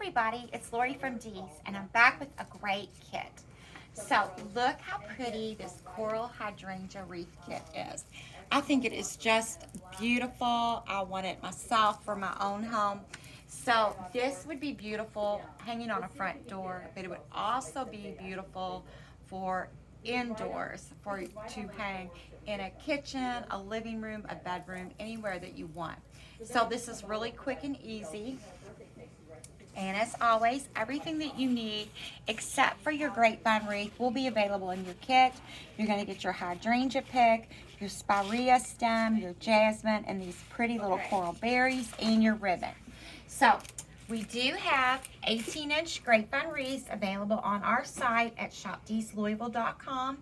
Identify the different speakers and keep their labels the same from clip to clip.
Speaker 1: everybody, it's Lorie from Dee's, and I'm back with a great kit. So look how pretty this coral hydrangea wreath kit is. I think it is just beautiful. I want it myself for my own home. So this would be beautiful hanging on a front door, but it would also be beautiful for indoors, for to hang in a kitchen, a living room, a bedroom, anywhere that you want. So this is really quick and easy. And as always, everything that you need except for your grapevine wreath will be available in your kit. You're going to get your hydrangea pick, your spirea stem, your jasmine, and these pretty little coral berries, and your ribbon. So we do have 18-inch grapevine wreaths available on our site at shopdeeslouisville.com.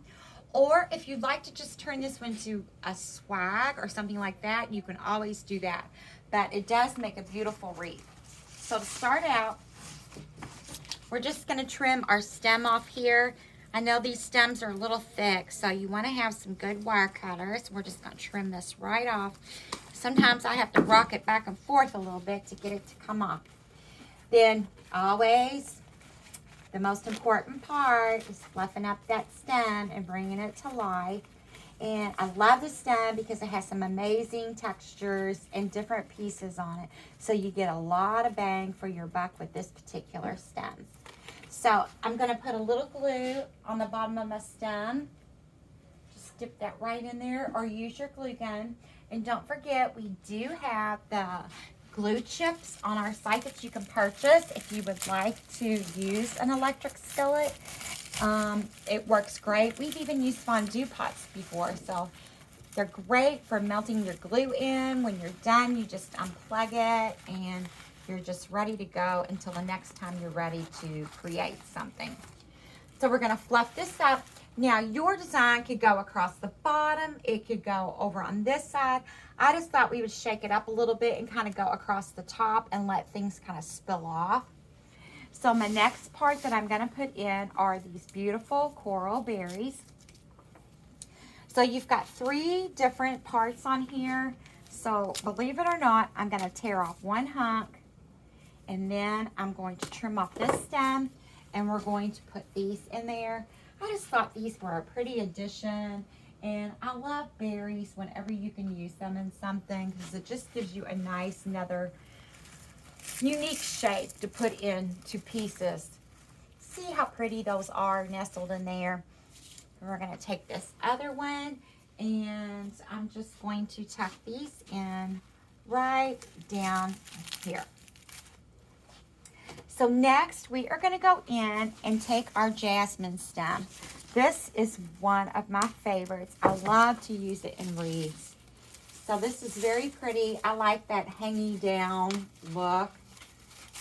Speaker 1: Or if you'd like to just turn this one into a swag or something like that, you can always do that. But it does make a beautiful wreath. So to start out, we're just going to trim our stem off here. I know these stems are a little thick, so you want to have some good wire cutters. We're just going to trim this right off. Sometimes I have to rock it back and forth a little bit to get it to come off. Then always, the most important part is fluffing up that stem and bringing it to life. And I love the stem because it has some amazing textures and different pieces on it. So you get a lot of bang for your buck with this particular stem. So I'm going to put a little glue on the bottom of my stem. Just dip that right in there or use your glue gun. And don't forget, we do have the glue chips on our site that you can purchase if you would like to use an electric skillet. It works great. We've even used fondue pots before, so they're great for melting your glue in. When you're done, you just unplug it and you're just ready to go until the next time you're ready to create something. So we're going to fluff this up. Now your design could go across the bottom. It could go over on this side. I just thought we would shake it up a little bit and kind of go across the top and let things kind of spill off. So my next part that I'm going to put in are these beautiful coral berries. So you've got 3 different parts on here. So believe it or not, I'm going to tear off one hunk. And then I'm going to trim off this stem. And we're going to put these in there. I just thought these were a pretty addition. And I love berries whenever you can use them in something, because it just gives you a nice, another unique shape to put into pieces. See how pretty those are nestled in there. We're going to take this other one and I'm just going to tuck these in right down here. So next we are going to go in and take our jasmine stem. This is one of my favorites. I love to use it in wreaths. So this is very pretty. I like that hanging down look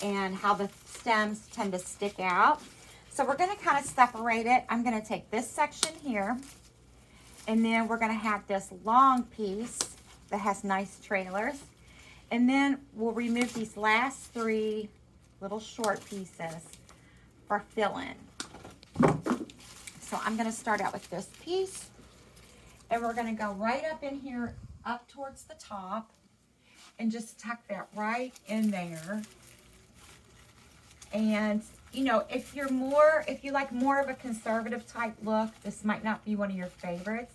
Speaker 1: and how the stems tend to stick out. So we're going to kind of separate it. I'm going to take this section here, and then we're going to have this long piece that has nice trailers, and then we'll remove these last 3 little short pieces for fill-in. So I'm going to start out with this piece, and we're going to go right up in here, up towards the top, and just tuck that right in there. And you know, if you like more of a conservative type look, this might not be one of your favorites.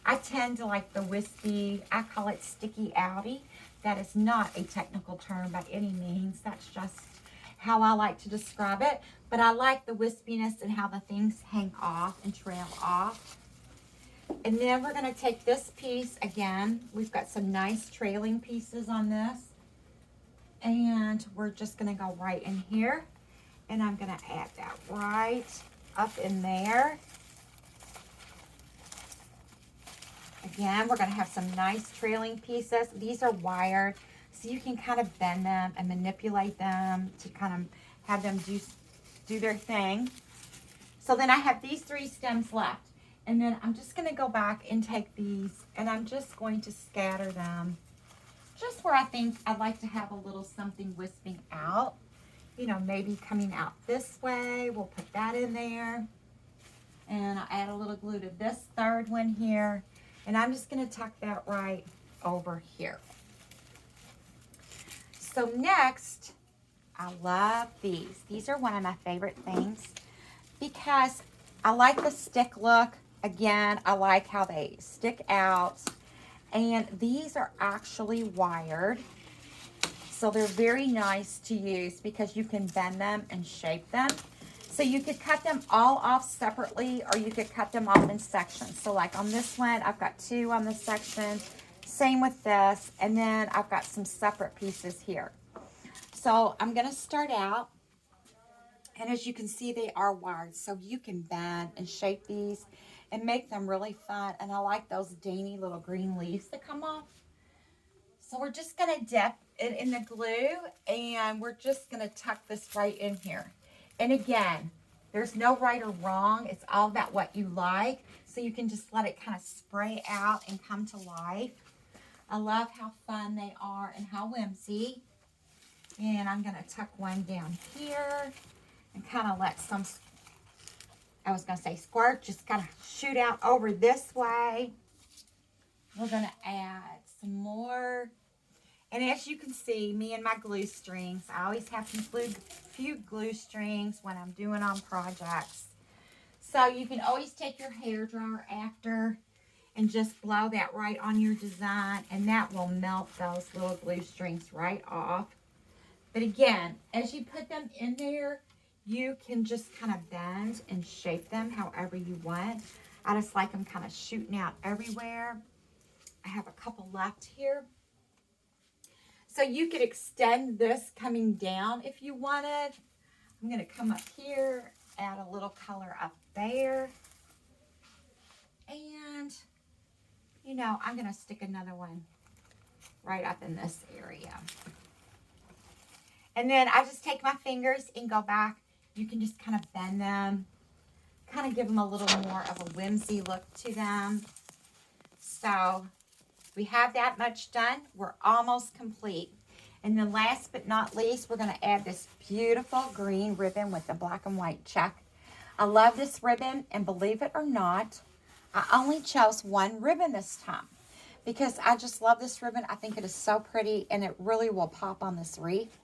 Speaker 1: I tend to like the wispy, I call it sticky outy. That is not a technical term by any means. That's just how I like to describe it. But I like the wispiness and how the things hang off and trail off. And then we're going to take this piece again. We've got some nice trailing pieces on this. And we're just going to go right in here. And I'm going to add that right up in there. Again, we're going to have some nice trailing pieces. These are wired, so you can kind of bend them and manipulate them to kind of have them do their thing. So then I have these 3 stems left. And then I'm just going to go back and take these, and I'm just going to scatter them just where I think I'd like to have a little something wisping out. You know, maybe coming out this way. We'll put that in there. And I'll add a little glue to this 3rd one here. And I'm just going to tuck that right over here. So next, I love these. These are one of my favorite things because I like the stick look. Again, I like how they stick out. And these are actually wired. So they're very nice to use because you can bend them and shape them. So you could cut them all off separately or you could cut them off in sections. So like on this one, I've got 2 on this section. Same with this. And then I've got some separate pieces here. So I'm going to start out. And as you can see, they are wired. So you can bend and shape these and make them really fun. And I like those dainty little green leaves that come off. So we're just going to dip it in the glue. And we're just going to tuck this right in here. And again, there's no right or wrong. It's all about what you like. So you can just let it kind of spray out and come to life. I love how fun they are and how whimsy. And I'm going to tuck one down here and kind of let some, I was going to say squirt, just kind of shoot out over this way. We're going to add some more. And as you can see, me and my glue strings, I always have some few glue strings when I'm doing on projects. So you can always take your hairdryer after and just blow that right on your design, and that will melt those little glue strings right off. But again, as you put them in there, you can just kind of bend and shape them however you want. I just like them kind of shooting out everywhere. I have a couple left here. So you could extend this coming down if you wanted. I'm going to come up here, add a little color up there. And, you know, I'm going to stick another one right up in this area. And then I just take my fingers and go back. You can just kind of bend them, kind of give them a little more of a whimsy look to them. So we have that much done. We're almost complete. And then last but not least, we're going to add this beautiful green ribbon with the black and white check. I love this ribbon, and believe it or not, I only chose one ribbon this time because I just love this ribbon. I think it is so pretty, and it really will pop on this wreath.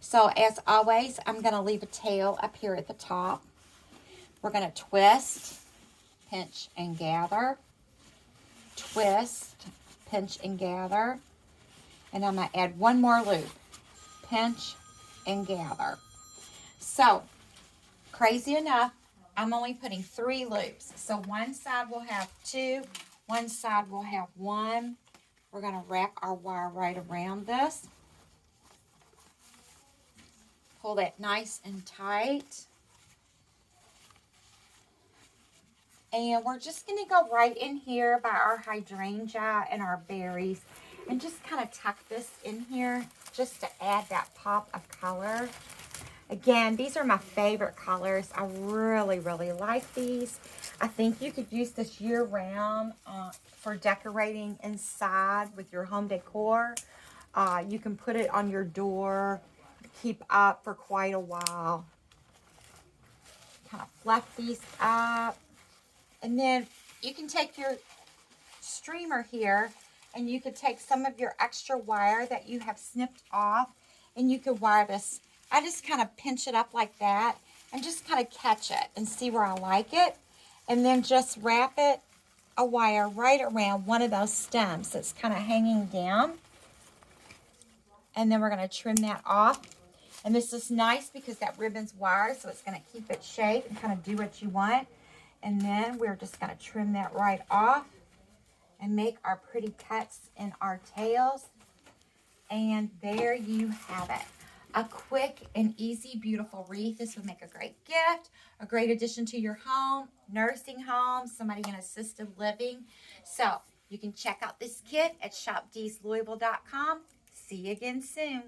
Speaker 1: So as always, I'm going to leave a tail up here at the top. We're going to twist, pinch, and gather. Twist, pinch, and gather. And I'm going to add one more loop. Pinch and gather. So, crazy enough, I'm only putting 3 loops. So one side will have 2. One side will have 1. We're going to wrap our wire right around this. Pull that nice and tight. And we're just going to go right in here by our hydrangea and our berries. And just kind of tuck this in here just to add that pop of color. Again, these are my favorite colors. I really, really like these. I think you could use this year-round for decorating inside with your home decor. You can put it on your door, keep up for quite a while. Kind of fluff these up. And then you can take your streamer here, and you could take some of your extra wire that you have snipped off, and you could wire this. I just kind of pinch it up like that and just kind of catch it and see where I like it. And then just wrap it, a wire right around one of those stems that's kind of hanging down. And then we're going to trim that off. And this is nice because that ribbon's wired, so it's going to keep its shape and kind of do what you want. And then we're just going to trim that right off and make our pretty cuts in our tails. And there you have it. A quick and easy, beautiful wreath. This would make a great gift, a great addition to your home, nursing home, somebody in assisted living. So you can check out this kit at shopdeeslouisville.com. See you again soon.